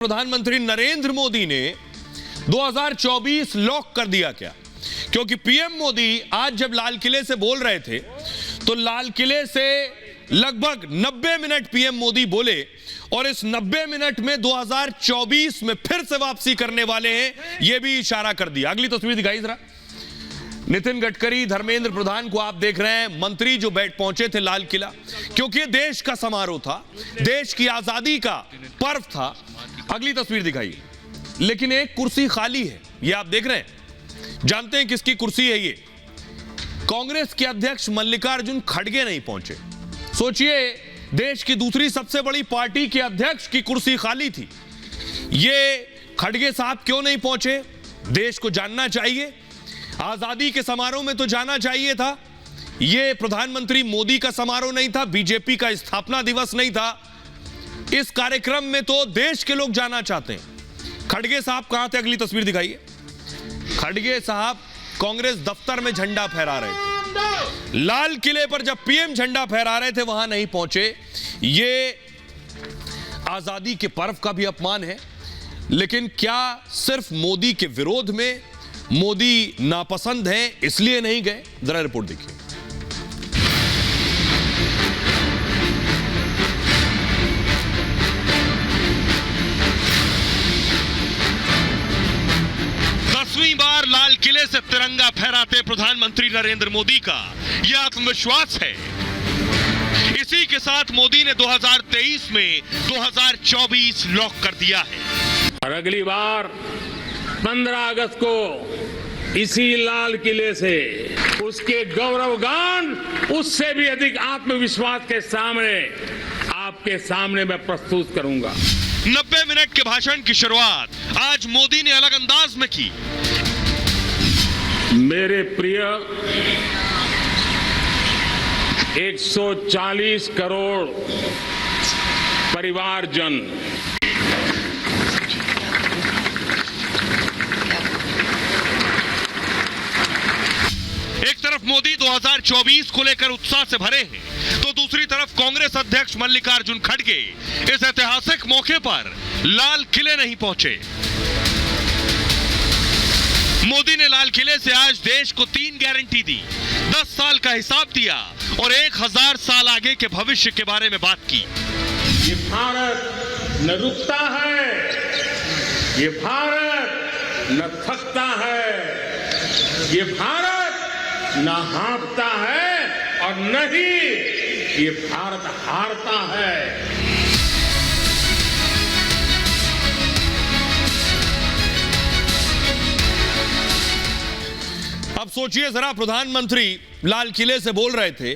प्रधानमंत्री नरेंद्र मोदी ने 2024 लॉक कर दिया क्या? क्योंकि पीएम मोदी आज जब लाल किले से बोल रहे थे तो लाल किले से लगभग 90 मिनट पीएम मोदी बोले और इस 90 मिनट में 2024 में फिर से वापसी करने वाले हैं, यह भी इशारा कर दिया। अगली तस्वीर दिखाई जरा। नितिन गडकरी, धर्मेंद्र प्रधान को आप देख रहे हैं, मंत्री जो बैठ पहुंचे थे लाल किला, क्योंकि देश का समारोह था, देश की आजादी का पर्व था। अगली तस्वीर दिखाइए। लेकिन एक कुर्सी खाली है, ये आप देख रहे हैं। जानते हैं किसकी कुर्सी है ये? कांग्रेस के अध्यक्ष मल्लिकार्जुन खड़गे नहीं पहुंचे। सोचिए, देश की दूसरी सबसे बड़ी पार्टी के अध्यक्ष की कुर्सी खाली थी, ये खड़गे साहब क्यों नहीं पहुंचे? देश को जानना चाहिए। आजादी के समारोह में तो जाना चाहिए था। यह प्रधानमंत्री मोदी का समारोह नहीं था, बीजेपी का स्थापना दिवस नहीं था। इस कार्यक्रम में तो देश के लोग जाना चाहते हैं। खड़गे साहब कहां थे? अगली तस्वीर दिखाइए। खड़गे साहब कांग्रेस दफ्तर में झंडा फहरा रहे थे। लाल किले पर जब पीएम झंडा फहरा रहे थे वहां नहीं पहुंचे। ये आजादी के पर्व का भी अपमान है। लेकिन क्या सिर्फ मोदी के विरोध में, मोदी नापसंद हैं इसलिए नहीं गए? जरा रिपोर्ट देखिए। दसवीं बार लाल किले से तिरंगा फहराते प्रधानमंत्री नरेंद्र मोदी का यह आत्मविश्वास है। इसी के साथ मोदी ने 2023 में 2024 लॉक कर दिया है और अगली बार 15 अगस्त को इसी लाल किले से उसके गौरवगान उससे भी अधिक आत्मविश्वास के सामने आपके सामने मैं प्रस्तुत करूंगा। 90 मिनट के भाषण की शुरुआत आज मोदी ने अलग अंदाज में की। मेरे प्रिय 140 करोड़ परिवारजन, एक तरफ मोदी 2024 को लेकर उत्साह से भरे हैं, तो दूसरी तरफ कांग्रेस अध्यक्ष मल्लिकार्जुन खड़गे इस ऐतिहासिक मौके पर लाल किले नहीं पहुंचे। मोदी ने लाल किले से आज देश को 3 गारंटी दी, 10 साल का हिसाब दिया और 1000 साल आगे के भविष्य के बारे में बात की। ये भारत न रुकता है, ये भारत न थकता है, ये भारत न हाँफता है और न ही ये भारत हारता है। अब सोचिए जरा, प्रधानमंत्री लाल किले से बोल रहे थे,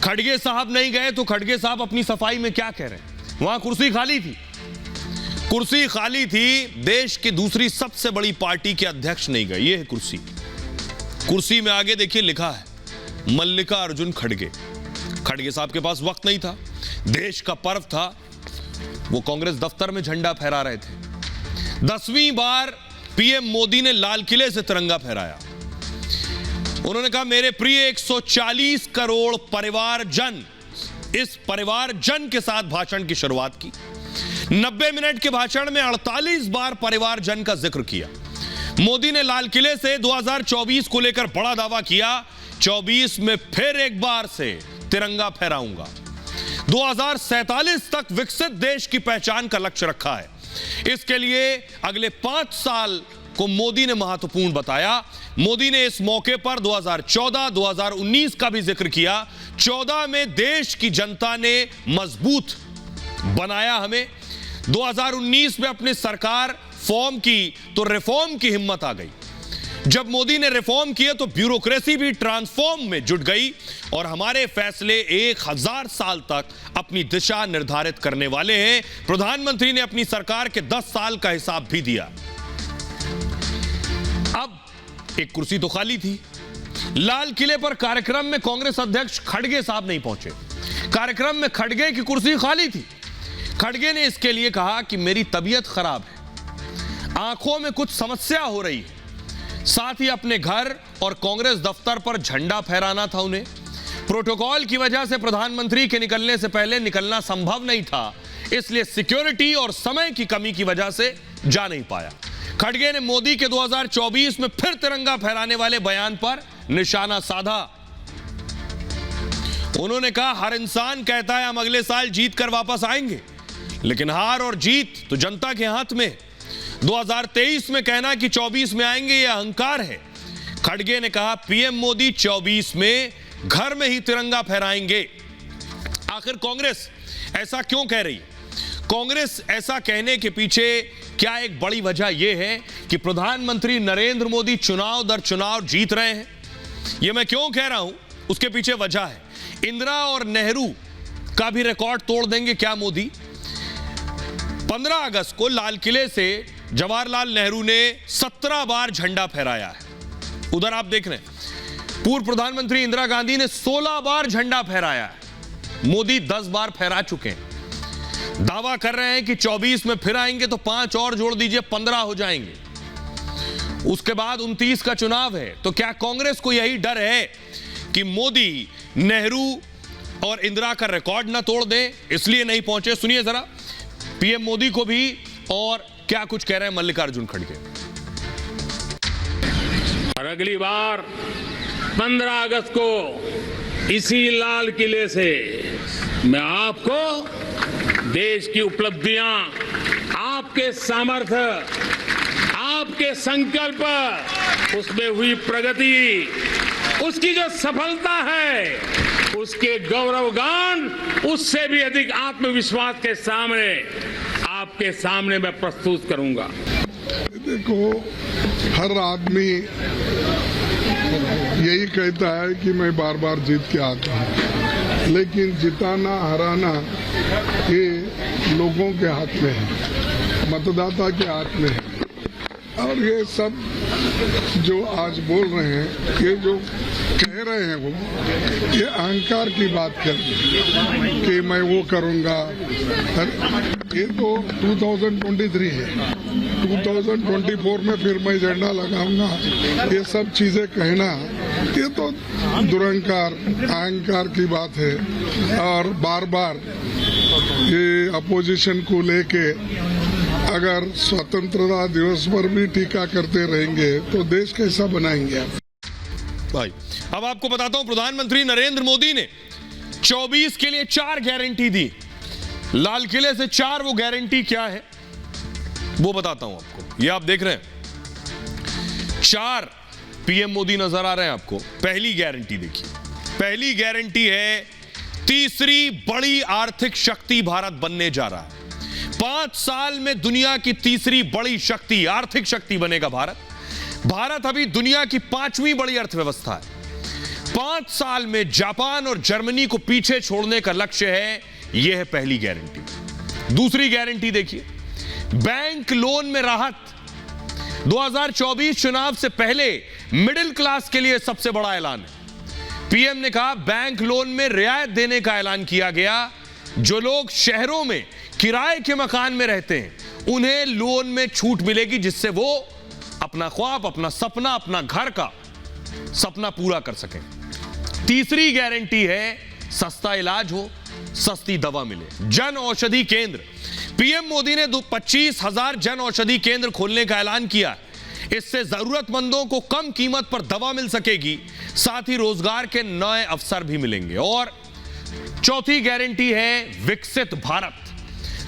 खड़गे साहब नहीं गए तो खड़गे साहब अपनी सफाई में क्या कह रहे हैं? वहां कुर्सी खाली थी, कुर्सी खाली थी। देश की दूसरी सबसे बड़ी पार्टी के अध्यक्ष नहीं गए। यह है कुर्सी। कुर्सी में आगे देखिए लिखा है मल्लिकार्जुन खड़गे। खड़गे साहब के पास वक्त नहीं था, देश का पर्व था, वो कांग्रेस दफ्तर में झंडा फहरा रहे थे। 10वीं बार पीएम मोदी ने लाल किले से तिरंगा फहराया। उन्होंने कहा, मेरे प्रिय 140 करोड़ परिवारजन। इस परिवारजन के साथ भाषण की शुरुआत की। 90 मिनट के भाषण में 48 बार परिवारजन का जिक्र किया। मोदी ने लाल किले से 2024 को लेकर बड़ा दावा किया, 24 में फिर एक बार से तिरंगा फहराऊंगा। 2047 तक विकसित देश की पहचान का लक्ष्य रखा है। इसके लिए अगले 5 साल को मोदी ने महत्वपूर्ण बताया। मोदी ने इस मौके पर 2014, 2019 का भी जिक्र किया। 14 में देश की जनता ने मजबूत बनाया हमें। 2019 में अपनी सरकार फॉर्म की तो रिफॉर्म की हिम्मत आ गई। जब मोदी ने रिफॉर्म किए तो ब्यूरोक्रेसी भी ट्रांसफॉर्म में जुट गई और हमारे फैसले 1000 साल तक अपनी दिशा निर्धारित करने वाले हैं। प्रधानमंत्री ने अपनी सरकार के 10 साल का हिसाब भी दिया। अब एक कुर्सी तो खाली थी। लाल किले पर कार्यक्रम में कांग्रेस अध्यक्ष खड़गे साहब नहीं पहुंचे। कार्यक्रम में खड़गे की कुर्सी खाली थी। खड़गे ने इसके लिए कहा कि मेरी तबीयत खराब है, आंखों में कुछ समस्या हो रही है। साथ ही अपने घर और कांग्रेस दफ्तर पर झंडा फहराना था उन्हें। प्रोटोकॉल की वजह से प्रधानमंत्री के निकलने से पहले निकलना संभव नहीं था, इसलिए सिक्योरिटी और समय की कमी की वजह से जा नहीं पाया। खड़गे ने मोदी के 2024 में फिर तिरंगा फहराने वाले बयान पर निशाना साधा। उन्होंने कहा, हर इंसान कहता है हम अगले साल जीत कर वापस आएंगे, लेकिन हार और जीत तो जनता के हाथ में। 2023 में कहना कि 24 में आएंगे, यह अहंकार है। खड़गे ने कहा, पीएम मोदी 24 में घर में ही तिरंगा फहराएंगे। आखिर कांग्रेस ऐसा क्यों कह रही है? कांग्रेस ऐसा कहने के पीछे क्या एक बड़ी वजह यह है कि प्रधानमंत्री नरेंद्र मोदी चुनाव दर चुनाव जीत रहे हैं? यह मैं क्यों कह रहा हूं, उसके पीछे वजह है। इंदिरा और नेहरू का भी रिकॉर्ड तोड़ देंगे क्या मोदी? 15 अगस्त को लाल किले से जवाहरलाल नेहरू ने 17 बार झंडा फहराया है। उधर आप देख रहे हैं पूर्व प्रधानमंत्री इंदिरा गांधी ने 16 बार झंडा फहराया है। मोदी 10 बार फहरा चुके हैं। दावा कर रहे हैं कि 24 में फिर आएंगे तो 5 और जोड़ दीजिए, 15 हो जाएंगे। उसके बाद 29 का चुनाव है। तो क्या कांग्रेस को यही डर है कि मोदी नेहरू और इंदिरा का रिकॉर्ड ना तोड़ दें, इसलिए नहीं पहुंचे? सुनिए जरा पीएम मोदी को भी और क्या कुछ कह रहे हैं मल्लिकार्जुन खड़गे। और अगली बार 15 अगस्त को इसी लाल किले से मैं आपको देश की उपलब्धियां, आपके सामर्थ्य, आपके संकल्प, उसमें हुई प्रगति, उसकी जो सफलता है, उसके गौरवगान, उससे भी अधिक आत्मविश्वास के सामने आपके सामने मैं प्रस्तुत करूंगा। देखो, हर आदमी यही कहता है कि मैं बार बार जीत के आता हूँ, लेकिन जिताना हराना ये लोगों के हाथ में है, मतदाता के हाथ में है। और ये सब जो आज बोल रहे हैं, ये जो कह रहे हैं, वो ये अहंकार की बात कर रहे हैं कि मैं वो करूंगा। ये तो 2023 है, 2024 में फिर मैं झंडा लगाऊंगा। ये सब चीजें कहना, ये तो दुरहंकार, अहंकार की बात है। और बार बार ये अपोजिशन को लेके अगर स्वतंत्रता दिवस पर भी टीका करते रहेंगे तो देश कैसा बनाएंगे आप? भाई अब आपको बताता हूं, प्रधानमंत्री नरेंद्र मोदी ने 24 के लिए 4 गारंटी दी। लाल किले से 4 वो गारंटी क्या है वो बताता हूं आपको। ये आप देख रहे हैं 4 पीएम मोदी नजर आ रहे हैं आपको। पहली गारंटी देखिए, पहली गारंटी है तीसरी बड़ी आर्थिक शक्ति भारत बनने जा रहा है। 5 साल में दुनिया की तीसरी बड़ी शक्ति, आर्थिक शक्ति बनेगा भारत। भारत अभी दुनिया की 5वीं बड़ी अर्थव्यवस्था है। 5 साल में जापान और जर्मनी को पीछे छोड़ने का लक्ष्य है। यह है पहली गारंटी। दूसरी गारंटी देखिए, बैंक लोन में राहत। 2024 चुनाव से पहले मिडिल क्लास के लिए सबसे बड़ा ऐलान है। पीएम ने कहा बैंक लोन में रियायत देने का ऐलान किया गया। जो लोग शहरों में किराए के मकान में रहते हैं उन्हें लोन में छूट मिलेगी, जिससे वो अपना ख्वाब, अपना सपना, अपना घर का सपना पूरा कर सकें। तीसरी गारंटी है सस्ता इलाज हो, सस्ती दवा मिले। जन औषधि केंद्र, पीएम मोदी ने 25,000 जन औषधि केंद्र खोलने का ऐलान किया। इससे जरूरतमंदों को कम कीमत पर दवा मिल सकेगी, साथ ही रोजगार के नए अवसर भी मिलेंगे। और चौथी गारंटी है विकसित भारत।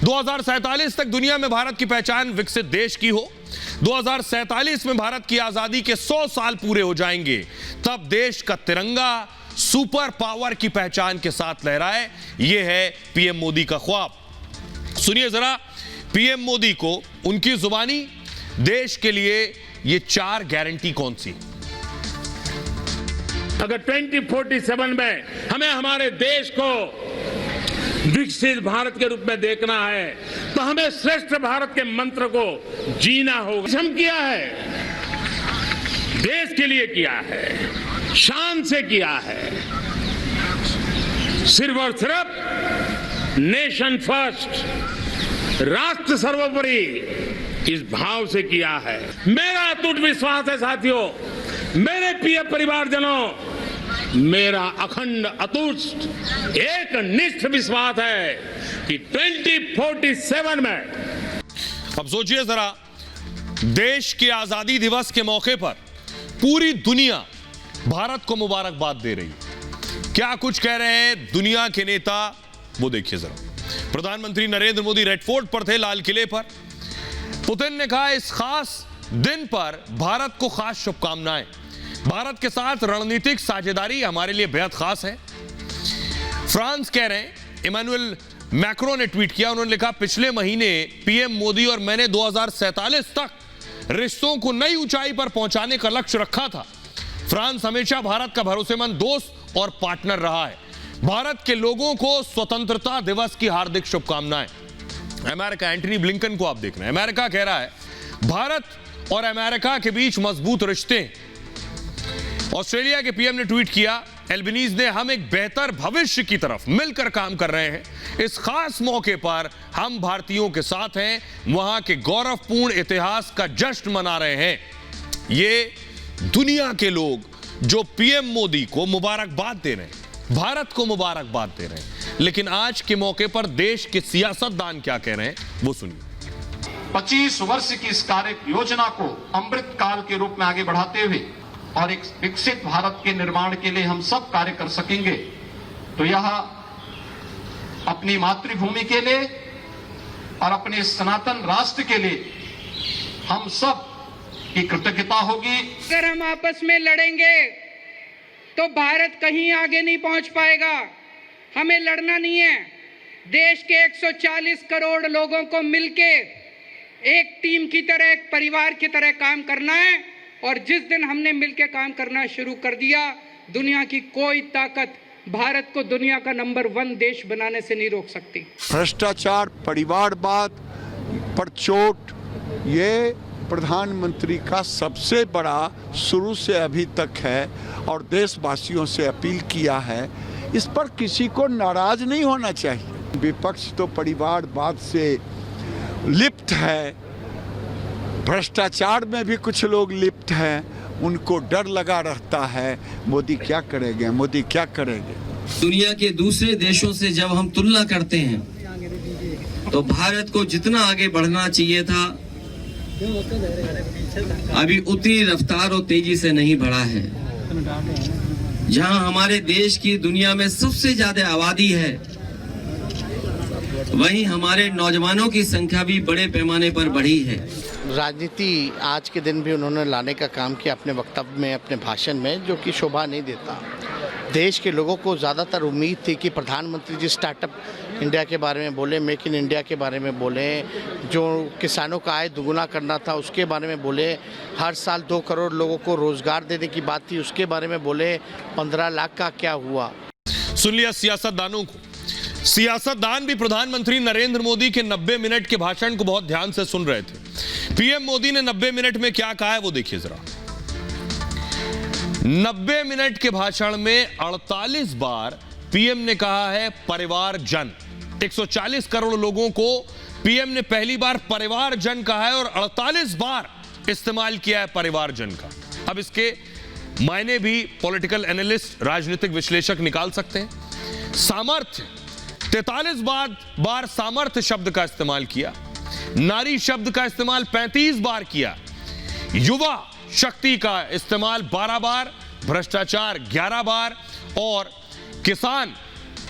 2047 तक दुनिया में भारत की पहचान विकसित देश की हो। 2047 में भारत की आजादी के 100 साल पूरे हो जाएंगे, तब देश का तिरंगा सुपर पावर की पहचान के साथ लहराए। यह है पीएम मोदी का ख्वाब। सुनिए जरा पीएम मोदी को उनकी जुबानी देश के लिए ये 4 गारंटी कौन सी? अगर 2047 में हमें हमारे देश को विकसित भारत के रूप में देखना है तो हमें श्रेष्ठ भारत के मंत्र को जीना होगा। हम किया है, देश के लिए किया है, शान से किया है, सिर्फ और सिर्फ नेशन फर्स्ट, राष्ट्र सर्वोपरि, इस भाव से किया है। मेरा अटूट विश्वास है साथियों, मेरे प्रिय परिवारजनों, मेरा अखंड अतुष्ट एक निष्ठ विश्वास है कि 2047 में अब सोचिए जरा, देश के आजादी दिवस के मौके पर पूरी दुनिया भारत को मुबारकबाद दे रही है। क्या कुछ कह रहे हैं दुनिया के नेता, वो देखिए जरा। प्रधानमंत्री नरेंद्र मोदी रेड फोर्ट पर थे, लाल किले पर। पुतिन ने कहा इस खास दिन पर भारत को खास शुभकामनाएं। भारत के साथ रणनीतिक साझेदारी हमारे लिए बेहद खास है। फ्रांस कह रहे हैं, इमैनुअल मैक्रो ने ट्वीट किया, उन्होंने लिखा पिछले महीने पीएम मोदी और मैंने 2047 तक रिश्तों को नई ऊंचाई पर पहुंचाने का लक्ष्य रखा था। फ्रांस हमेशा भारत का भरोसेमंद दोस्त और पार्टनर रहा है। भारत के लोगों को स्वतंत्रता दिवस की हार्दिक शुभकामनाएं। अमेरिका, एंटनी ब्लिंकन को आप देख रहे हैं, अमेरिका कह रहा है भारत और अमेरिका के बीच मजबूत रिश्ते हैं। ऑस्ट्रेलिया के पीएम ने ट्वीट किया, एल्बनीज ने, हम एक बेहतर भविष्य की तरफ मिलकर काम कर रहे हैं। इस खास मौके पर हम भारतीयों के साथ हैं, वहां के गौरवपूर्ण इतिहास का जश्न मना रहे हैं। ये दुनिया के लोग जो पीएम मोदी को मुबारकबाद दे रहे हैं, भारत को मुबारकबाद दे रहे हैं। लेकिन आज के मौके पर देश के सियासतदान क्या कह रहे हैं, वो सुनिए। 25 वर्ष की इस कार्य योजना को अमृत काल के रूप में आगे बढ़ाते हुए और एक विकसित भारत के निर्माण के लिए हम सब कार्य कर सकेंगे, तो यह अपनी मातृभूमि के लिए और अपने सनातन राष्ट्र के लिए हम सब की कृतज्ञता होगी। अगर हम आपस में लड़ेंगे तो भारत कहीं आगे नहीं पहुंच पाएगा। हमें लड़ना नहीं है, देश के 140 करोड़ लोगों को मिलके एक टीम की तरह, एक परिवार की तरह काम करना है। और जिस दिन हमने मिलकर काम करना शुरू कर दिया, दुनिया की कोई ताकत भारत को दुनिया का नंबर 1 देश बनाने से नहीं रोक सकती। भ्रष्टाचार, परिवारवाद पर चोट, ये प्रधानमंत्री का सबसे बड़ा शुरू से अभी तक है और देशवासियों से अपील किया है, इस पर किसी को नाराज नहीं होना चाहिए। विपक्ष तो परिवारवाद से लिप्त है, भ्रष्टाचार में भी कुछ लोग लिप्त हैं, उनको डर लगा रहता है मोदी क्या करेंगे, मोदी क्या करेंगे। दुनिया के दूसरे देशों से जब हम तुलना करते हैं तो भारत को जितना आगे बढ़ना चाहिए था, अभी उतनी रफ्तार और तेजी से नहीं बढ़ा है। जहां हमारे देश की दुनिया में सबसे ज्यादा आबादी है, वहीं हमारे नौजवानों की संख्या भी बड़े पैमाने पर बढ़ी है। राजनीति आज के दिन भी उन्होंने लाने का काम किया अपने वक्तव्य में, अपने भाषण में, जो कि शोभा नहीं देता। देश के लोगों को ज़्यादातर उम्मीद थी कि प्रधानमंत्री जी स्टार्टअप इंडिया के बारे में बोले, मेक इन इंडिया के बारे में बोले, जो किसानों का आय दुगुना करना था उसके बारे में बोले, हर साल 2 करोड़ लोगों को रोजगार देने की बात थी उसके बारे में बोले, 15 लाख का क्या हुआ। सुन लिया सियासतदानों को। सियासतदान भी प्रधानमंत्री नरेंद्र मोदी के 90 मिनट के भाषण को बहुत ध्यान से सुन रहे थे। पीएम मोदी ने 90 मिनट में क्या कहा है वो देखिए जरा। 90 मिनट के भाषण में 48 बार पीएम ने कहा है परिवार जन। 140 करोड़ लोगों को पीएम ने पहली बार परिवार जन कहा है और 48 बार इस्तेमाल किया है परिवार जन का। अब इसके मायने भी पॉलिटिकल एनालिस्ट, राजनीतिक विश्लेषक निकाल सकते हैं। सामर्थ्य, 43 बार सामर्थ्य शब्द का इस्तेमाल किया। नारी शब्द का इस्तेमाल 35 बार किया। युवा शक्ति का इस्तेमाल 12 बार, भ्रष्टाचार 11 बार और किसान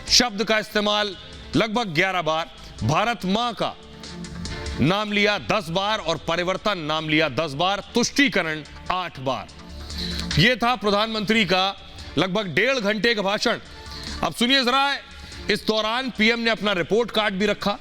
शब्द का इस्तेमाल लगभग 11 बार। भारत मां का नाम लिया 10 बार और परिवर्तन नाम लिया 10 बार। तुष्टीकरण 8 बार। यह था प्रधानमंत्री का लगभग 1.5 घंटे का भाषण। अब सुनिए जरा, इस दौरान पीएम ने अपना रिपोर्ट कार्ड भी रखा।